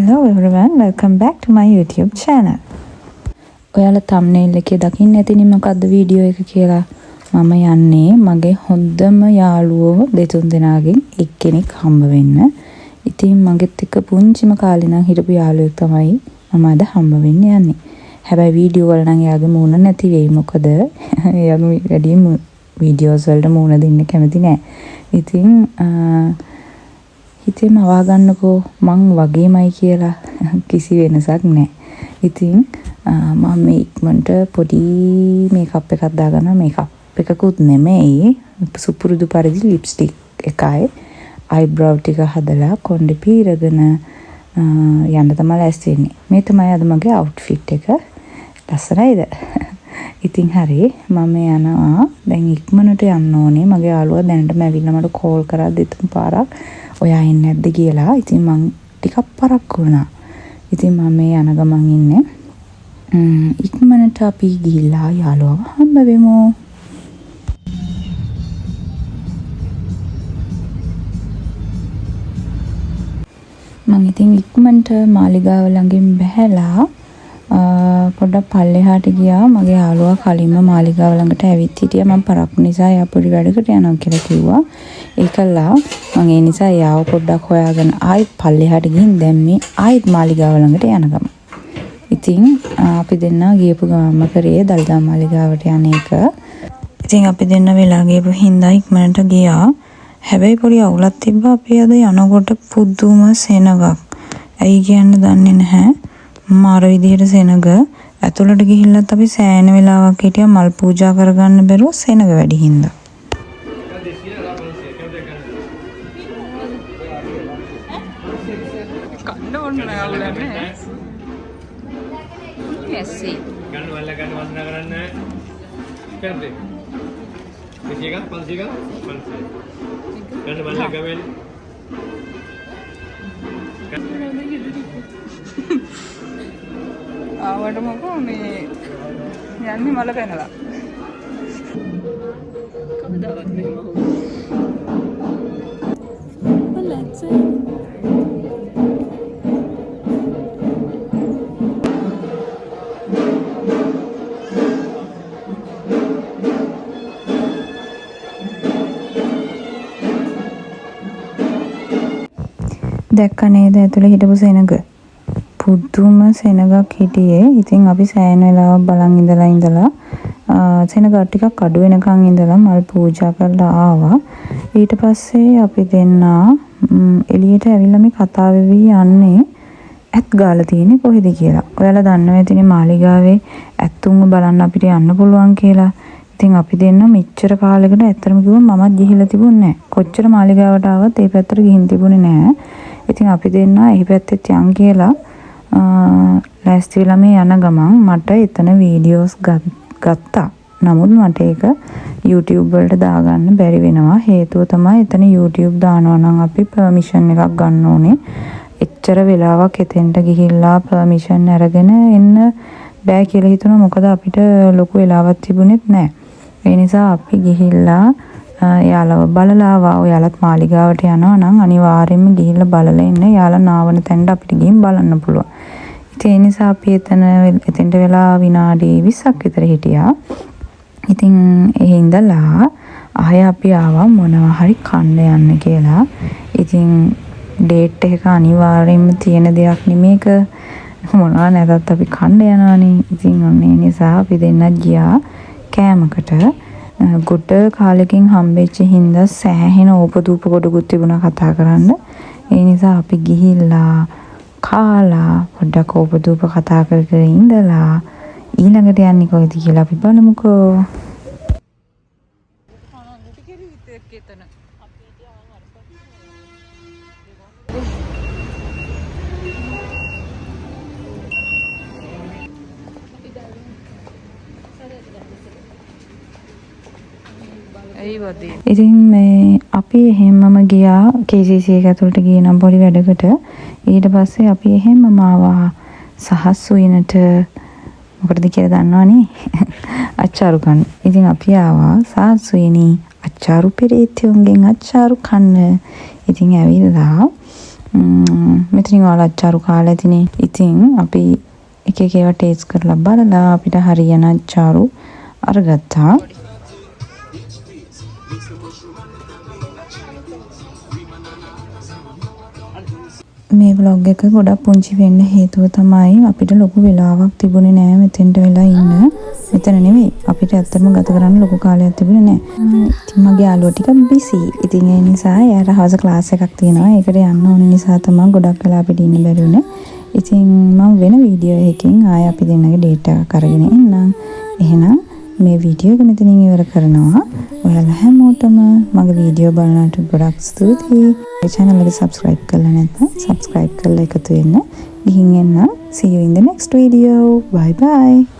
Hello everyone, welcome back to my YouTube channel. ඔයාලා thumbnail එකේ දකින්න ඇතිනේ මොකද්ද වීඩියෝ එක කියලා. මම යන්නේ මගේ හොඳම යාළුවෝ දෙතුන් දෙනාගෙන් එක්කෙනෙක් හම්බ වෙන්න. ඉතින් මගෙත් එක්ක පුංචිම කාලේ නම් හිටපු යාළුවෙක් තමයි මම අද හම්බ වෙන්න යන්නේ. හැබැයි වීඩියෝ වල නම් එයාගේ මූණ නැති වෙයි මොකද එයාගේ වැඩිම වීඩියෝස් වලට මූණ දෙන්න කැමති නෑ. ඉතින් හිතේම අවා ගන්නකෝ මං වගේමයි කියලා කිසි වෙනසක් නැහැ. ඉතින් මම මේ ඉක්මනට පොඩි මේකප් එකක් දාගන්නවා. මේකප් එකකුත් නෙමෙයි සුපුරුදු පරිදි ලිප්ස්ටික් එකයි අයිබ්‍රව් ටික හදලා කොණ්ඩේ පීරගෙන යන්න තමයි ලෑස්ති වෙන්නේ. මේ තමයි අද මගේ අවුට්ෆිට් එක. ලස්සනයිද? ඉතින් හරි මම යනවා. දැන් ඉක්මනට යන්න ඕනේ. මගේ යාළුවා දැනටම ඇවිල්ලා මට කෝල් කරා දෙතුන් පාරක්. ඔයා එන්නේ නැද්ද කියලා. ඉතින් මං ටිකක් පරක්කු වුණා. ඉතින් මම මේ යන ගමන් ඉන්නේ. ඉක්මනට අපි ගිහිල්ලා යාළුවව හම්බ වෙමු. මං ඉතින් ඉක්මනට මාලිගාව ළඟින් බැහැලා පොඩ්ඩක් පල්ලෙහාට ගියා. මගේ යාළුවා කලින්ම මාලිගාව ළඟට ඇවිත් හිටියා. මම පරක්කු නිසා එයා පොඩි වැඩකට යනවා කියලා කිව්වා. ඒකලා මම ඒ නිසා එයාව පොඩ්ඩක් හොයාගෙන ආයෙත් පල්ලෙහාට ගිහින් දැන් මේ ආයෙත් මාලිගාව ළඟට යන ගම. ඉතින් අපි දෙන්න ගියපු ගමම කරේ දල්දා මාලිගාවට යන එක. ඉතින් අපි දෙන්න වෙලා ගියපු හින්දා ඉක්මනට ගියා. හැබැයි පොඩි අවුලක් තිබ්බා. අපි අද යනකොට පුදුම සෙනගක්. ඇයි කියන්න දන්නේ නැහැ. මාර විදිහට සෙනග ඇතුළට ගිහිල්ලත් අපි සෑහෙන වෙලාවක් හිටියා මල් පූජා කරගන්න බැරුව සෙනග වැඩි හින්දා. කන්න ඕන නෑ ඇස්සේ ගන්න වල ගන්න වන්දනා කරන්න කැම්පේ මේක 500 ගන්න වල ගමෙන් ආවට මොකෝ මේ යන්නේ මල පැනලා කවදාවත් මෙහෙම දැක්ක නේද ඇතුලේ හිටපු සෙනග පුදුම සෙනගක් හිටියේ. ඉතින් අපි සෑහෙන වෙලාවක් බලන් ඉඳලා සෙනග ටිකක් අඩු වෙනකන් ඉඳලා මල් පූජා කරලා ආවා. ඊට පස්සේ අපි දෙන්න එළියට ඇවිල්ලා මේ කතා වෙවි යන්නේ ඇත් ගාලා තියෙන්නේ කොහෙද කියලා. ඔයාලා දන්නවා ඇතිනේ මාලිගාවේ ඇත්තුන්ව බලන්න අපිට යන්න පුළුවන් කියලා. ඉතින් අපි දෙන්න මෙච්චර කාලෙකට ඇත්තටම කිව්වම මමත් ගිහිල්ලා තිබුණේ නැහැ. කොච්චර මාලිගාවට ආවත් ඒ පැත්තට ගිහින් තිබුණේ නැහැ. ඉතින් අපි දෙන්න එහි පැත්තේ යන් කියලා ලෑස්ති වෙලා මේ යන ගමන් මට එතන වීඩියෝස් ගත්තා. නමුත් මට ඒක YouTube වලට දාගන්න බැරි වෙනවා. හේතුව තමයි එතන YouTube දානවා නම් අපි permission එකක් ගන්න ඕනේ. එච්චර වෙලාවක් එතෙන්ට ගිහිල්ලා permission අරගෙන එන්න බෑ කියලා හිතුණා. මොකද අපිට ලොකු වෙලාවක් තිබුණෙත් නැහැ. ඒ නිසා අපි ගිහිල්ලා යාළුව බලලා ආවා. ඔයාලත් මාලිගාවට යනවා නම් අනිවාර්යයෙන්ම ගිහිල්ලා බලලා එන්න. යාළුවා නාවන තැනට අපිට ගිහින් බලන්න පුළුවන්. ඉතින් ඒ නිසා අපි එතෙන්ට වෙලා විනාඩි 20ක් විතර හිටියා. ඉතින් ඒ ඉඳලා ආයෙ අපි ආවා මොනවා හරි කන්න යන්න කියලා. ඉතින් ඩේට් එක අනිවාර්යයෙන්ම තියෙන දෙයක් නෙමේක. මොනවා නැතත් අපි කන්න යනවානේ. ඉතින් ඔන්න ඒ නිසා අපි දෙන්නත් ගියා කෑමකට. ගොඩ කාලෙකින් හම්බෙච්ච හින්දා සෑහෙන ඕපදූප ගොඩකුත් තිබුණා කතා කරන්න. ඒ නිසා අපි ගිහිල්ලා කාලා පොඩ්ඩක් ඕපදූප කතා කර කර ඉඳලා ඊළඟට යන්නේ කොහෙද කියලා අපි බලමුකෝ. ඉතින් මේ අපි එහෙමම ගියා KCC එක ඇතුළට ගියේ නම් පොඩි වැඩකට. ඊට පස්සේ අපි එහෙමම ආවා සහස් උයනට. මොකටද කියලා දන්නවනේ? අච්චාරු කන්න. ඉතින් අපි ආවා සහස් උයනේ අච්චාරු පෙරේතයන්ගෙන් අච්චාරු කන්න. ඉතින් ඇවිල්ලා මෙතනින් ඔයාලා අච්චාරු කාලා ඇතිනේ. ඉතින් අපි එක එක ඒවා ටේස්ට් කරලා බලලා අපිට හරියන අච්චාරු අරගත්තා. මේ vlog එක ගොඩක් පුංචි වෙන්න හේතුව තමයි අපිට ලොකු වෙලාවක් තිබුණේ නෑ මෙතෙන්ට වෙලා ඉන්න. මෙතන නෙවෙයි අපිට ඇත්තටම ගත කරන්න ලොකු කාලයක් තිබුණේ නෑ. ඉතින් මගේ යාළුවෝ ටික බිසි. ඉතින් ඒ නිසා යාර හවස ක්ලාස් එකක් තියෙනවා. ඒකට යන්න ඕන නිසා තමයි ගොඩක් වෙලා අපිට ඉන්න බැරි වුණේ. ඉතින් මම වෙන වීඩියෝ එකකින් ආය අපි දෙන්නගේ ඩේට් එකක් අරගෙන එන්නම්. එහෙනම් මේ වීඩියෝ එක මෙතනින් ඉවර කරනවා. ඔයාලා හැමෝටම මගේ වීඩියෝ බලනට ගොඩක් ස්තුතියි. මේ channel එක subscribe කරලා නැත්නම් subscribe කරලා එකතු වෙන්න. ගිහින් එන්න. See you in the next video. Bye bye.